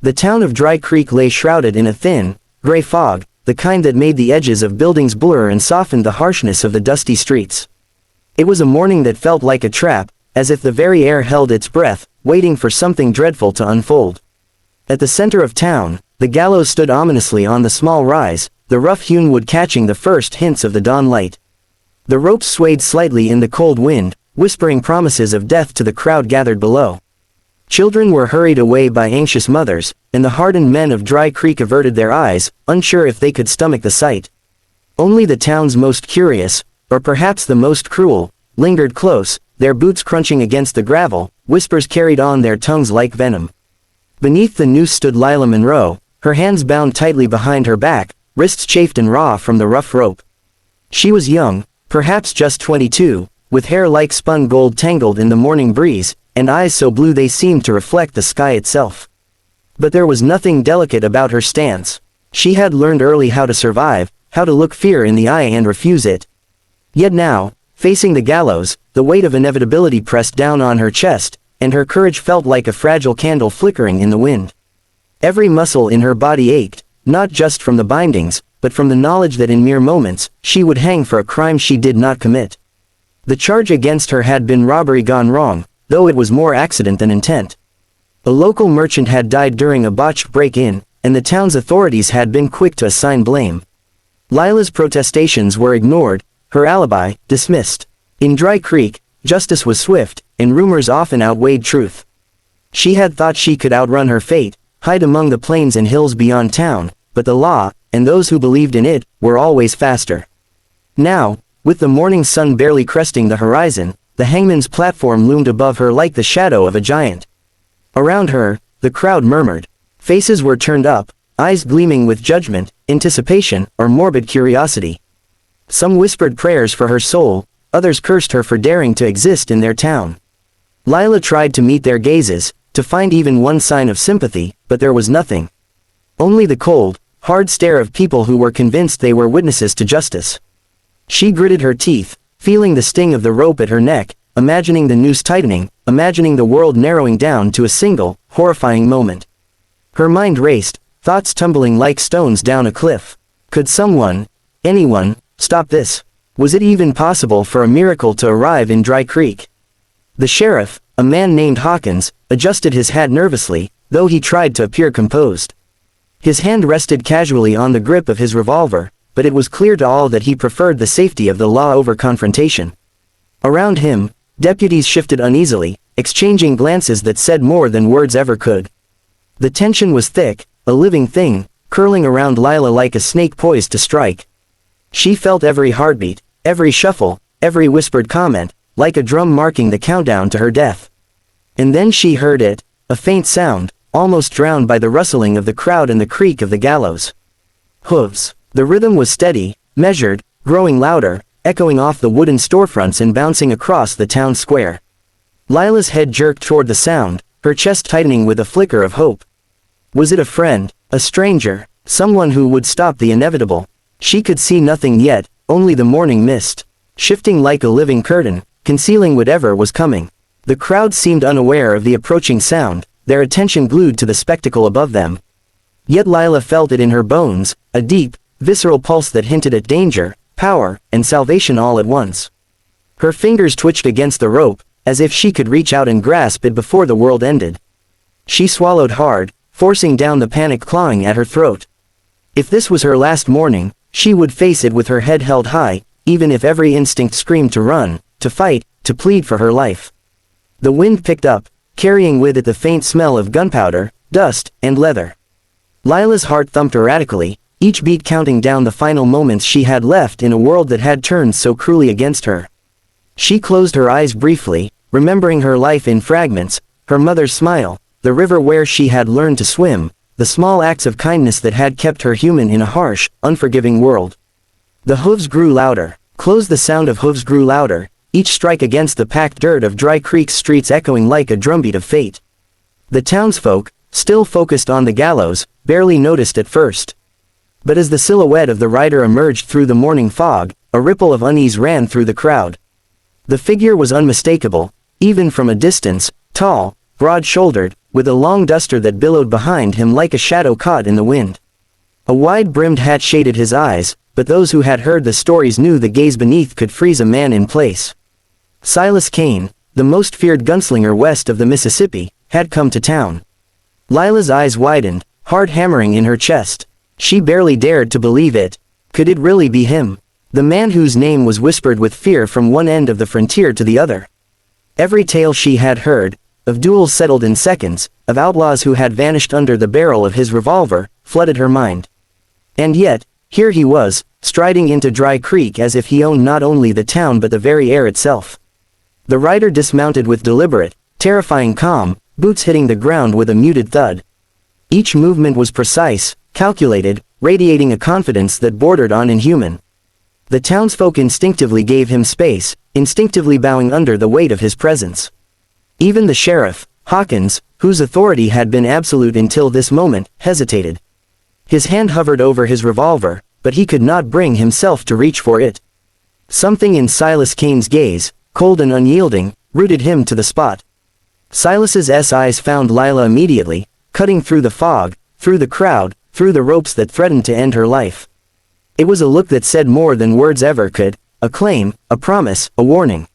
The town of Dry Creek lay shrouded in a thin, gray fog, the kind that made the edges of buildings blur and softened the harshness of the dusty streets. It was a morning that felt like a trap, as if the very air held its breath, waiting for something dreadful to unfold. At the center of town, the gallows stood ominously on the small rise, the rough-hewn wood catching the first hints of the dawn light. The ropes swayed slightly in the cold wind, whispering promises of death to the crowd gathered below. Children were hurried away by anxious mothers, and the hardened men of Dry Creek averted their eyes, unsure if they could stomach the sight. Only the town's most curious, or perhaps the most cruel, lingered close, their boots crunching against the gravel, whispers carried on their tongues like venom. Beneath the noose stood Lila Monroe, her hands bound tightly behind her back, wrists chafed and raw from the rough rope. She was young, perhaps just 22, with hair like spun gold tangled in the morning breeze, and eyes so blue they seemed to reflect the sky itself. But there was nothing delicate about her stance. She had learned early how to survive, how to look fear in the eye and refuse it. Yet now, facing the gallows, the weight of inevitability pressed down on her chest, and her courage felt like a fragile candle flickering in the wind. Every muscle in her body ached, not just from the bindings, but from the knowledge that in mere moments, she would hang for a crime she did not commit. The charge against her had been robbery gone wrong, though it was more accident than intent. A local merchant had died during a botched break-in, and the town's authorities had been quick to assign blame. Lila's protestations were ignored, her alibi dismissed. In Dry Creek, justice was swift, and rumors often outweighed truth. She had thought she could outrun her fate, hide among the plains and hills beyond town, but the law, and those who believed in it, were always faster. Now, with the morning sun barely cresting the horizon, the hangman's platform loomed above her like the shadow of a giant. Around her, the crowd murmured. Faces were turned up, eyes gleaming with judgment, anticipation, or morbid curiosity. Some whispered prayers for her soul, others cursed her for daring to exist in their town. Lila tried to meet their gazes, to find even one sign of sympathy, but there was nothing. Only the cold, hard stare of people who were convinced they were witnesses to justice. She gritted her teeth, feeling the sting of the rope at her neck, imagining the noose tightening, imagining the world narrowing down to a single, horrifying moment. Her mind raced, thoughts tumbling like stones down a cliff. Could someone, anyone, stop this? Was it even possible for a miracle to arrive in Dry Creek? The sheriff, a man named Hawkins, adjusted his hat nervously, though he tried to appear composed. His hand rested casually on the grip of his revolver, but it was clear to all that he preferred the safety of the law over confrontation. Around him, deputies shifted uneasily, exchanging glances that said more than words ever could. The tension was thick, a living thing, curling around Lila like a snake poised to strike. She felt every heartbeat, every shuffle, every whispered comment, like a drum marking the countdown to her death. And then she heard it, a faint sound, almost drowned by the rustling of the crowd and the creak of the gallows. Hooves. The rhythm was steady, measured, growing louder, echoing off the wooden storefronts and bouncing across the town square. Lila's head jerked toward the sound, her chest tightening with a flicker of hope. Was it a friend, a stranger, someone who would stop the inevitable? She could see nothing yet, only the morning mist, shifting like a living curtain, concealing whatever was coming. The crowd seemed unaware of the approaching sound, their attention glued to the spectacle above them. Yet Lila felt it in her bones, a deep, visceral pulse that hinted at danger, power, and salvation all at once. Her fingers twitched against the rope, as if she could reach out and grasp it before the world ended. She swallowed hard, forcing down the panic clawing at her throat. If this was her last morning, she would face it with her head held high, even if every instinct screamed to run, to fight, to plead for her life. The wind picked up, carrying with it the faint smell of gunpowder, dust, and leather. Lila's heart thumped erratically, each beat counting down the final moments she had left in a world that had turned so cruelly against her. She closed her eyes briefly, remembering her life in fragments, her mother's smile, the river where she had learned to swim, the small acts of kindness that had kept her human in a harsh, unforgiving world. The hooves grew louder. The sound of hooves grew louder, each strike against the packed dirt of Dry Creek's streets echoing like a drumbeat of fate. The townsfolk, still focused on the gallows, barely noticed at first. But as the silhouette of the rider emerged through the morning fog, a ripple of unease ran through the crowd. The figure was unmistakable, even from a distance, tall, broad-shouldered, with a long duster that billowed behind him like a shadow caught in the wind. A wide-brimmed hat shaded his eyes, but those who had heard the stories knew the gaze beneath could freeze a man in place. Silas Kane, the most feared gunslinger west of the Mississippi, had come to town. Lila's eyes widened, heart hammering in her chest. She barely dared to believe it. Could it really be him? The man whose name was whispered with fear from one end of the frontier to the other. Every tale she had heard, of duels settled in seconds, of outlaws who had vanished under the barrel of his revolver, flooded her mind. And yet, here he was, striding into Dry Creek as if he owned not only the town but the very air itself. The rider dismounted with deliberate, terrifying calm, boots hitting the ground with a muted thud. Each movement was precise, calculated, radiating a confidence that bordered on inhuman. The townsfolk instinctively gave him space, instinctively bowing under the weight of his presence. Even the sheriff, Hawkins, whose authority had been absolute until this moment, hesitated. His hand hovered over his revolver, but he could not bring himself to reach for it. Something in Silas Kane's gaze, cold and unyielding, rooted him to the spot. Silas's eyes found Lila immediately, cutting through the fog, through the crowd, through the ropes that threatened to end her life. It was a look that said more than words ever could, a claim, a promise, a warning.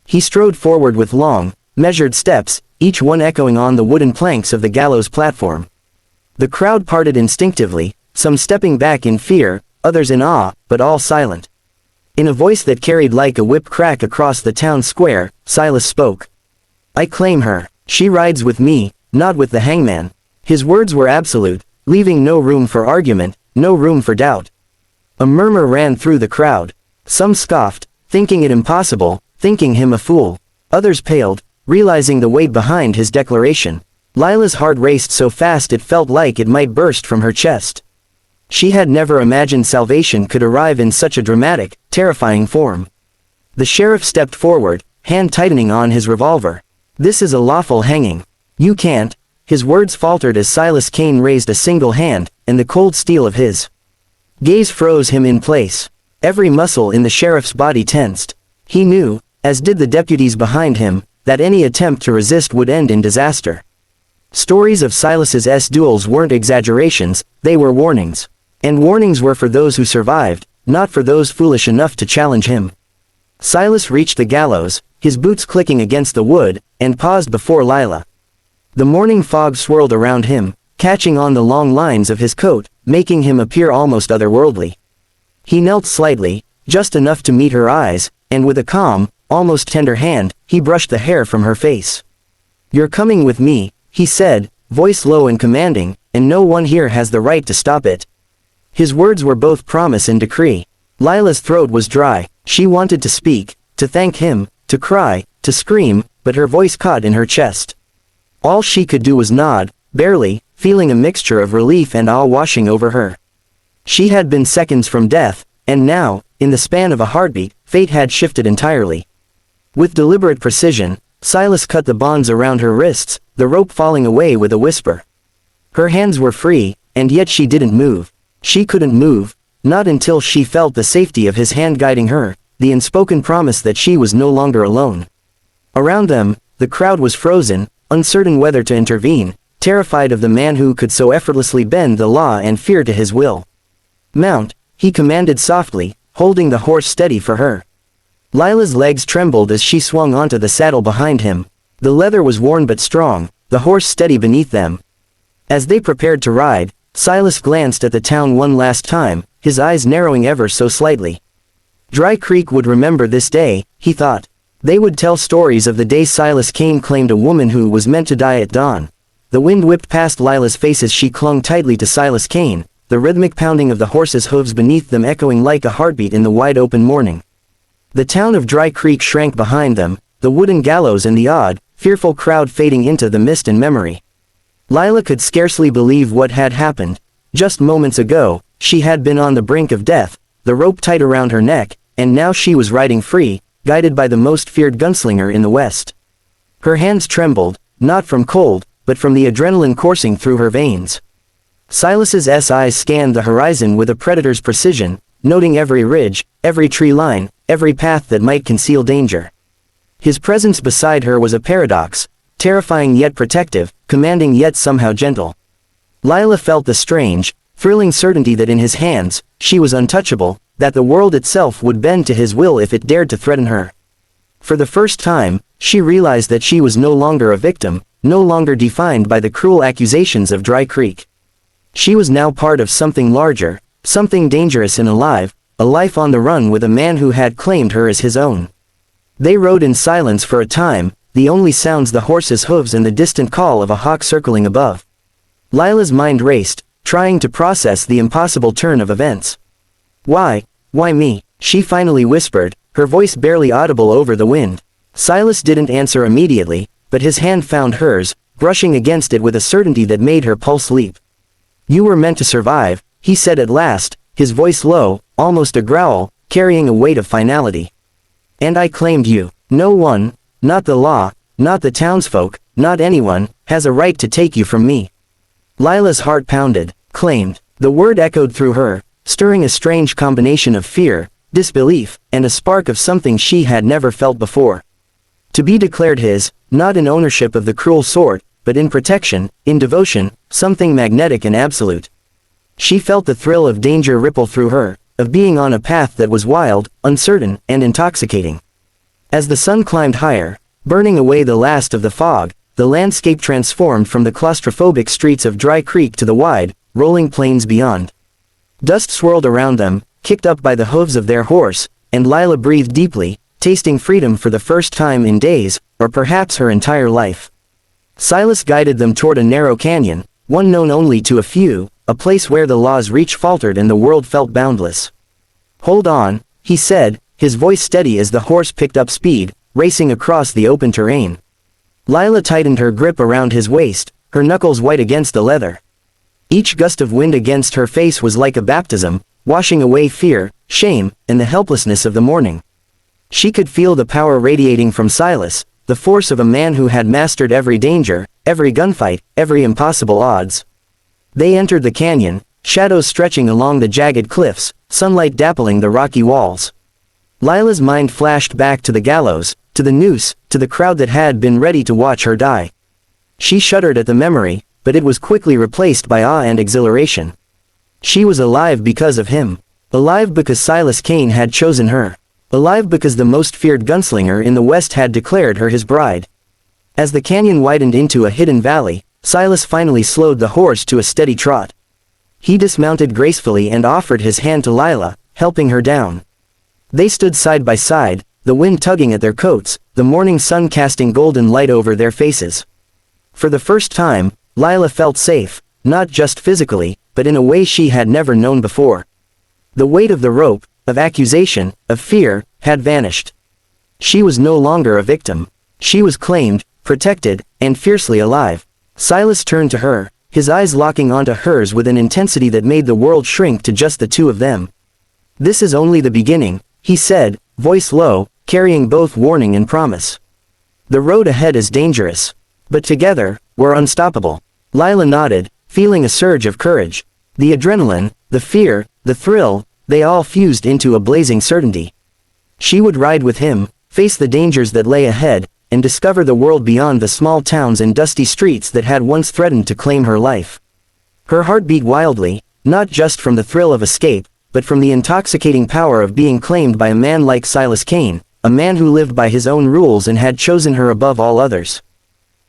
He strode forward with long, measured steps, each one echoing on the wooden planks of the gallows platform. The crowd parted instinctively, some stepping back in fear, others in awe, but all silent. In a voice that carried like a whip crack across the town square, Silas spoke. "I claim her. She rides with me, not with the hangman." His words were absolute, leaving no room for argument, no room for doubt. A murmur ran through the crowd. Some scoffed, thinking it impossible, thinking him a fool. Others paled, realizing the weight behind his declaration. Lila's heart raced so fast it felt like it might burst from her chest. She had never imagined salvation could arrive in such a dramatic, terrifying form. The sheriff stepped forward, hand tightening on his revolver. "This is a lawful hanging. You can't." His words faltered as Silas Kane raised a single hand, and the cold steel of his gaze froze him in place. Every muscle in the sheriff's body tensed. He knew, as did the deputies behind him, that any attempt to resist would end in disaster. Stories of Silas's duels weren't exaggerations, they were warnings. And warnings were for those who survived, not for those foolish enough to challenge him. Silas reached the gallows, his boots clicking against the wood, and paused before Lila. The morning fog swirled around him, catching on the long lines of his coat, making him appear almost otherworldly. He knelt slightly, just enough to meet her eyes, and with a calm, almost tender hand, he brushed the hair from her face. "You're coming with me," he said, voice low and commanding, "and no one here has the right to stop it." His words were both promise and decree. Lila's throat was dry. She wanted to speak, to thank him, to cry, to scream, but her voice caught in her chest. All she could do was nod, barely, feeling a mixture of relief and awe washing over her. She had been seconds from death, and now, in the span of a heartbeat, fate had shifted entirely. With deliberate precision, Silas cut the bonds around her wrists, the rope falling away with a whisper. Her hands were free, and yet she didn't move. She couldn't move, not until she felt the safety of his hand guiding her, the unspoken promise that she was no longer alone. Around them, the crowd was frozen, uncertain whether to intervene, terrified of the man who could so effortlessly bend the law and fear to his will. "Mount," he commanded softly, holding the horse steady for her. Lila's legs trembled as she swung onto the saddle behind him. The leather was worn but strong, the horse steady beneath them. As they prepared to ride, Silas glanced at the town one last time, his eyes narrowing ever so slightly. Dry Creek would remember this day, he thought. They would tell stories of the day Silas Kane claimed a woman who was meant to die at dawn. The wind whipped past Lila's face as she clung tightly to Silas Kane, the rhythmic pounding of the horse's hooves beneath them echoing like a heartbeat in the wide-open morning. The town of Dry Creek shrank behind them, the wooden gallows and the odd, fearful crowd fading into the mist and memory. Lila could scarcely believe what had happened. Just moments ago, she had been on the brink of death, the rope tight around her neck, and now she was riding free, guided by the most feared gunslinger in the West. Her hands trembled, not from cold, but from the adrenaline coursing through her veins. Silas's eyes scanned the horizon with a predator's precision, noting every ridge, every tree line, every path that might conceal danger. His presence beside her was a paradox. terrifying yet protective, commanding yet somehow gentle. Lila felt the strange, thrilling certainty that in his hands, she was untouchable, that the world itself would bend to his will if it dared to threaten her. For the first time, she realized that she was no longer a victim, no longer defined by the cruel accusations of Dry Creek. She was now part of something larger, something dangerous and alive, a life on the run with a man who had claimed her as his own. They rode in silence for a time, the only sounds the horse's hooves and the distant call of a hawk circling above. Lila's mind raced, trying to process the impossible turn of events. Why me? She finally whispered, her voice barely audible over the wind. Silas didn't answer immediately, but his hand found hers, brushing against it with a certainty that made her pulse leap. You were meant to survive, he said at last, his voice low, almost a growl, carrying a weight of finality. And I claimed you. No one, not the law, not the townsfolk, not anyone, has a right to take you from me. Lila's heart pounded. Claimed. The word echoed through her, stirring a strange combination of fear, disbelief, and a spark of something she had never felt before. To be declared his, not in ownership of the cruel sort, but in protection, in devotion, something magnetic and absolute. She felt the thrill of danger ripple through her, of being on a path that was wild, uncertain, and intoxicating. As the sun climbed higher, burning away the last of the fog, the landscape transformed from the claustrophobic streets of Dry Creek to the wide, rolling plains beyond. Dust swirled around them, kicked up by the hooves of their horse, and Lila breathed deeply, tasting freedom for the first time in days, or perhaps her entire life. Silas guided them toward a narrow canyon, one known only to a few, a place where the law's reach faltered and the world felt boundless. Hold on, he said, his voice steady as the horse picked up speed, racing across the open terrain. Lila tightened her grip around his waist, her knuckles white against the leather. Each gust of wind against her face was like a baptism, washing away fear, shame, and the helplessness of the morning. She could feel the power radiating from Silas, the force of a man who had mastered every danger, every gunfight, every impossible odds. They entered the canyon, shadows stretching along the jagged cliffs, sunlight dappling the rocky walls. Lila's mind flashed back to the gallows, to the noose, to the crowd that had been ready to watch her die. She shuddered at the memory, but it was quickly replaced by awe and exhilaration. She was alive because of him. Alive because Silas Kane had chosen her. Alive because the most feared gunslinger in the West had declared her his bride. As the canyon widened into a hidden valley, Silas finally slowed the horse to a steady trot. He dismounted gracefully and offered his hand to Lila, helping her down. They stood side by side, the wind tugging at their coats, the morning sun casting golden light over their faces. For the first time, Lila felt safe, not just physically, but in a way she had never known before. The weight of the rope, of accusation, of fear, had vanished. She was no longer a victim. She was claimed, protected, and fiercely alive. Silas turned to her, his eyes locking onto hers with an intensity that made the world shrink to just the two of them. This is only the beginning, he said, voice low, carrying both warning and promise. The road ahead is dangerous. But together, we're unstoppable. Lila nodded, feeling a surge of courage. The adrenaline, the fear, the thrill, they all fused into a blazing certainty. She would ride with him, face the dangers that lay ahead, and discover the world beyond the small towns and dusty streets that had once threatened to claim her life. Her heart beat wildly, not just from the thrill of escape, but from the intoxicating power of being claimed by a man like Silas Kane, a man who lived by his own rules and had chosen her above all others.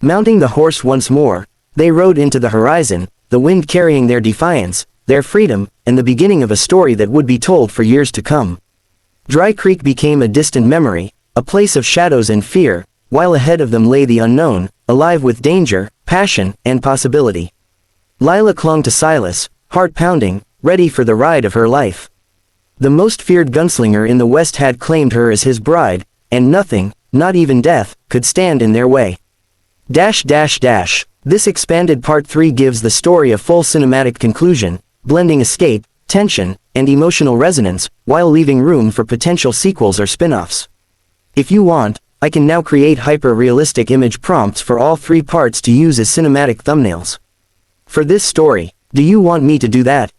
Mounting the horse once more, they rode into the horizon, the wind carrying their defiance, their freedom, and the beginning of a story that would be told for years to come. Dry Creek became a distant memory, a place of shadows and fear, while ahead of them lay the unknown, alive with danger, passion, and possibility. Lila clung to Silas, heart pounding, ready for the ride of her life. The most feared gunslinger in the West had claimed her as his bride, and nothing, not even death, could stand in their way. This expanded part 3 gives the story a full cinematic conclusion, blending escape, tension, and emotional resonance, while leaving room for potential sequels or spin-offs. If you want, I can now create hyper-realistic image prompts for all 3 parts to use as cinematic thumbnails. For this story, do you want me to do that?